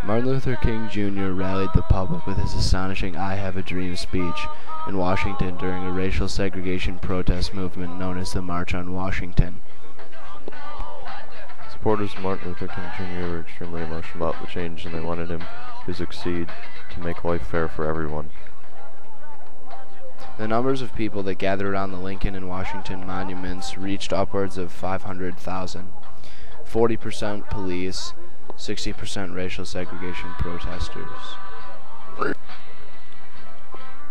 Martin Luther King Jr. rallied the public with his astonishing "I Have a Dream" speech in Washington during a racial segregation protest movement known as the March on Washington. Supporters of Martin Luther King Jr. were extremely emotional about the change, and they wanted him to succeed to make life fair for everyone. The numbers of people that gathered around the Lincoln and Washington monuments reached upwards of 500,000. 40% police, 60% racial segregation protesters.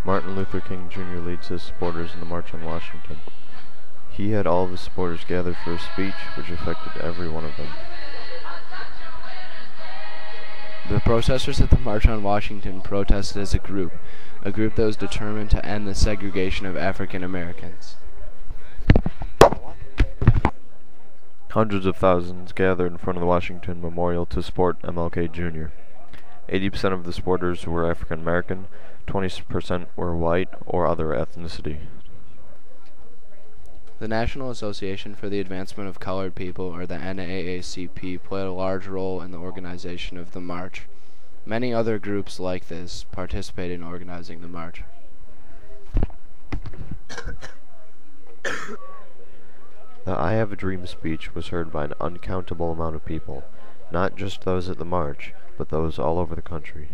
Martin Luther King Jr. leads his supporters in the March on Washington. He had all of his supporters gathered for a speech which affected every one of them. The protesters at the March on Washington protested as a group that was determined to end the segregation of African Americans. Hundreds of thousands gathered in front of the Washington Memorial to support MLK Jr. 80% of the supporters were African American, 20% were white or other ethnicity. The National Association for the Advancement of Colored People, or the NAACP, played a large role in the organization of the march. Many other groups like this participated in organizing the march. The "I Have a Dream" speech was heard by an uncountable amount of people, not just those at the march, but those all over the country.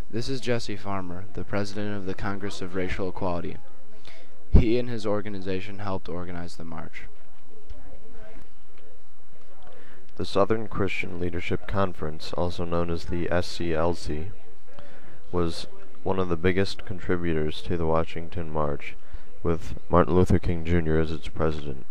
This is Jesse Farmer, the president of the Congress of Racial Equality. He and his organization helped organize the march. The Southern Christian Leadership Conference, also known as the SCLC, was one of the biggest contributors to the Washington March, with Martin Luther King Jr. as its president.